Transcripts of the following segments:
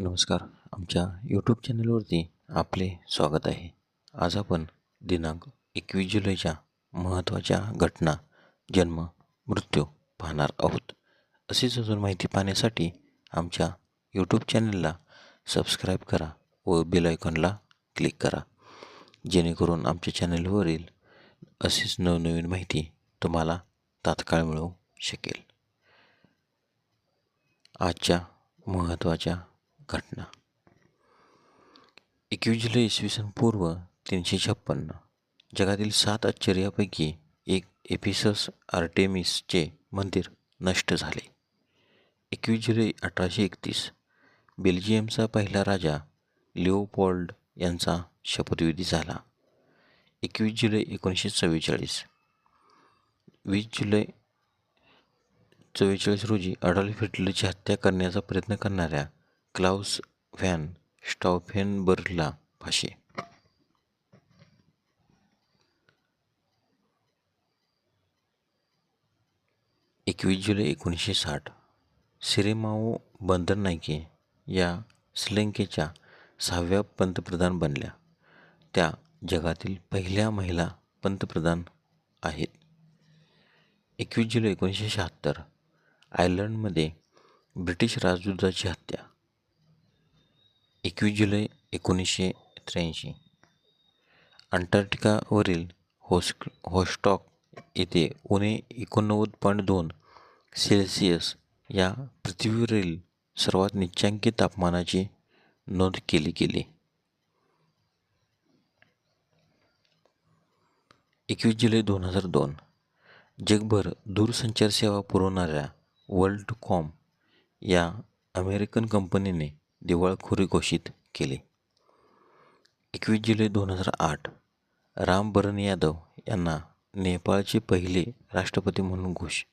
नमस्कार. आमच्या यूट्यूब चॅनलवरती आपले स्वागत आहे. आज आपण दिनांक 21 जुलैच्या महत्त्वाच्या घटना, जन्म, मृत्यू पाहणार आहोत. अशीच अजून माहिती पाहण्यासाठी आमच्या यूट्यूब चॅनलला सबस्क्राईब करा व बेल आयकॉनला क्लिक करा, जेणेकरून आमच्या चॅनलवरील अशीच नवनवीन माहिती तुम्हाला तात्काळ मिळू शकेल. आजच्या महत्त्वाच्या घटना. 21 जुलै इसवी सन पूर्व 356 जगातील 7 आश्चर्यापैकी एक एफिसस आर्टेमिसचे मंदिर नष्ट झाले. 21 जुलै 1831 बेल्जियमचा पहिला राजा लिओपोल्ड यांचा शपथविधी झाला. 21 जुलै 1944 20 जुलै 44 रोजी अडॉल्फ हिटलरची हत्या करण्याचा प्रयत्न करणाऱ्या क्लाउस व्हॅन स्टॉफेनबर्गला फाशी. 21 जुलै 1960 सिरेमाओ बंदरनायके या श्रीलंकेच्या 6व्या पंतप्रधान बनल्या. त्या जगातील पहिल्या महिला पंतप्रधान आहेत. 21 जुलै 1976 आयर्लंडमध्ये ब्रिटिश राजदूताची हत्या. 21 जुलै 1983 अंटार्क्टिकावरील होस्टॉक येथे उणे 89.2 सेल्सिअस या पृथ्वीवरील सर्वात नीचांकी तापमानाची नोंद केली गेली. 21 जुलै 2002 जगभर दूरसंचार सेवा पुरवणाऱ्या वर्ल्डकॉम या अमेरिकन कंपनीने दिवाळखोरी घोषित केली. 21 जुलै 2008 राम बरन यादव यांना नेपाळचे पहिले राष्ट्रपती म्हणून घोषित.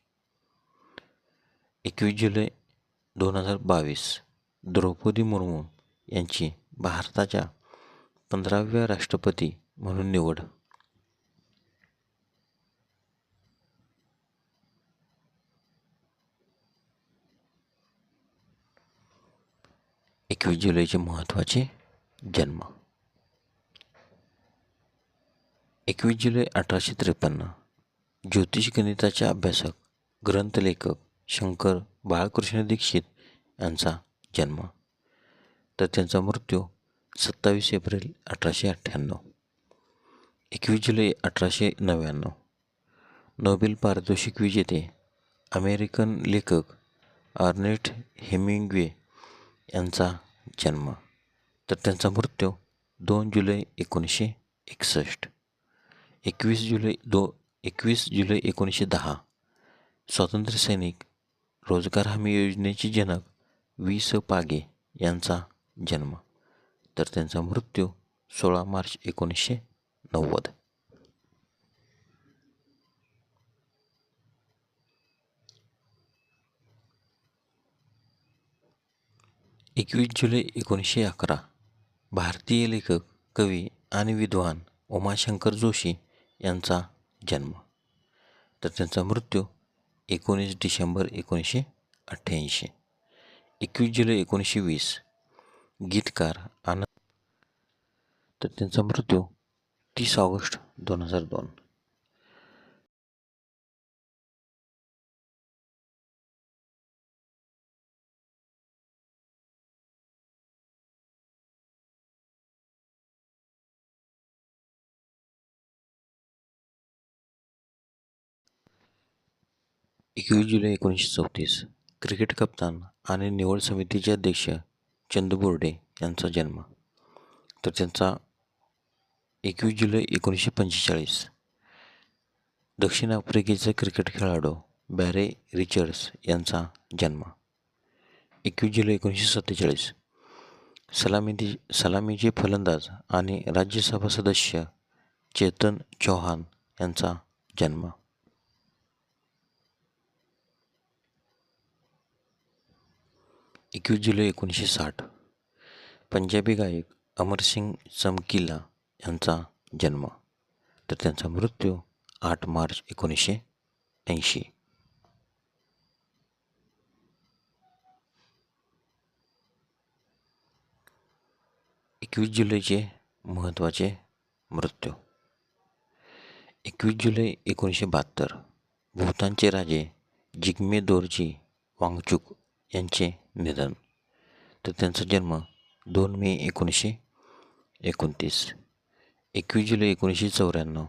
21 जुलै 2022 द्रौपदी मुर्मू यांची भारताच्या 15व्या राष्ट्रपती म्हणून निवड. 21 जुलैचे महत्त्वाचे जन्म. 21 जुलै 1853 ज्योतिषगणिताचे अभ्यासक, ग्रंथलेखक शंकर बाळकृष्ण दीक्षित यांचा जन्म, तर त्यांचा मृत्यू 27 एप्रिल 1898. 21 जुलै 1899 नोबेल पारितोषिक विजेते अमेरिकन लेखक अर्नेस्ट हेमिंग्वे यांचा जन्म, तर त्यांचा मृत्यू 2 जुलै 1961. 21 जुलै 1910 स्वातंत्र्यसैनिक, रोजगार हमी योजनेचे जनक वि. स. पागे यांचा जन्म, तर त्यांचा मृत्यू 16 मार्च 1990. 21 जुलै 1911 भारतीय लेखक, कवी आणि विद्वान उमाशंकर जोशी यांचा जन्म, तर त्यांचा मृत्यू 19 डिसेंबर 1988. 21 जुलै 1920 गीतकार आनंद, तर त्यांचा मृत्यू 30 ऑगस्ट 2002. 21 जुलै 1934 क्रिकेट कप्तान आणि निवड समितीचे अध्यक्ष चंदू बोर्डे यांचा जन्म, तर त्यांचा 21 जुलै 1945 दक्षिण आफ्रिकेचा क्रिकेट खेळाडू बॅरे रिचर्ड्स यांचा जन्म. 21 जुलै 1947 सलामीचे फलंदाज आणि राज्यसभा सदस्य चेतन चौहान यांचा जन्म. 21 जुलै 1960 पंजाबी गायक अमरसिंग चमकीला यांचा जन्म, तर त्यांचा मृत्यू 8 मार्च 1980. 21 जुलैचे महत्त्वाचे मृत्यू. 21 जुलै 1972 भूतानचे राजे जिग्मे दोर्जी वांगचुक यांचे निधन. तर त्यांचा जन्म 2 मे 1929. 21 जुलै 1994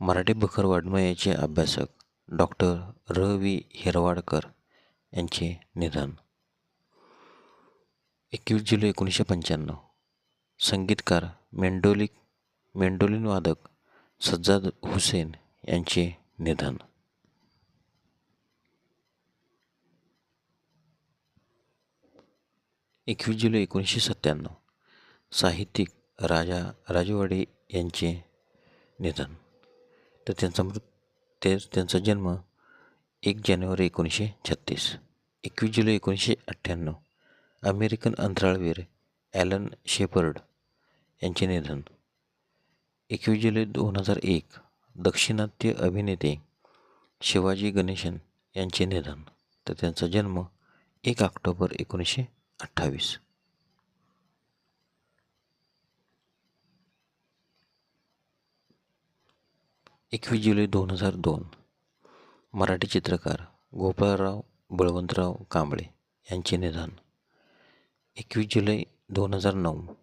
मराठी बखर वाङ्मयाचे अभ्यासक डॉक्टर र.वी. हिरवाडकर यांचे निधन. 21 जुलै 1995 संगीतकार मेंडोलिन वादक सज्जाद हुसेन यांचे निधन. 21 जुलै 1997 साहित्यिक राजा राजवाडे यांचे निधन. तर त्यांचा जन्म 1 जानेवारी 1936. 21 जुलै 1998 अमेरिकन अंतराळवीर ॲलन शेपर्ड यांचे निधन. 21 जुलै 2001 दाक्षिणात्य अभिनेते शिवाजी गणेशन यांचे निधन. तर त्यांचा जन्म 1 ऑक्टोबर 1928. 21 जुलै 2002 मराठी चित्रकार गोपाळराव बळवंतराव कांबळे यांचे निधन. 21 जुलै 2009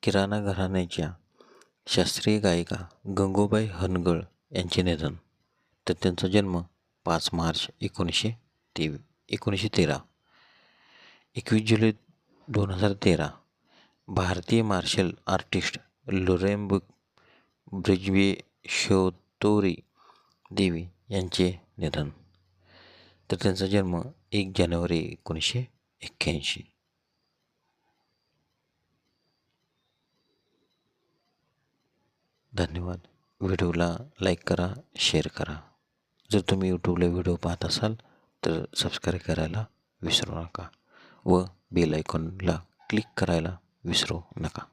किराणा घराण्याच्या शास्त्रीय गायिका गंगूबाई हनगळ यांचे निधन. तर त्यांचा जन्म 5 मार्च 1913. 21 जुलै 2013 भारतीय मार्शल आर्टिस्ट लुरेन ब्रिजबेशोतोरी देवी यांचे निधन. तर त्यांचा जन्म 1 जानेवारी 1981. धन्यवाद. व्हिडिओला लाईक करा, शेअर करा. जर तुम्ही यूट्यूबला व्हिडिओ पाहत असाल तर सबस्क्राईब करायला विसरू नका व बेल आयकॉनला क्लिक करायला विसरू नका.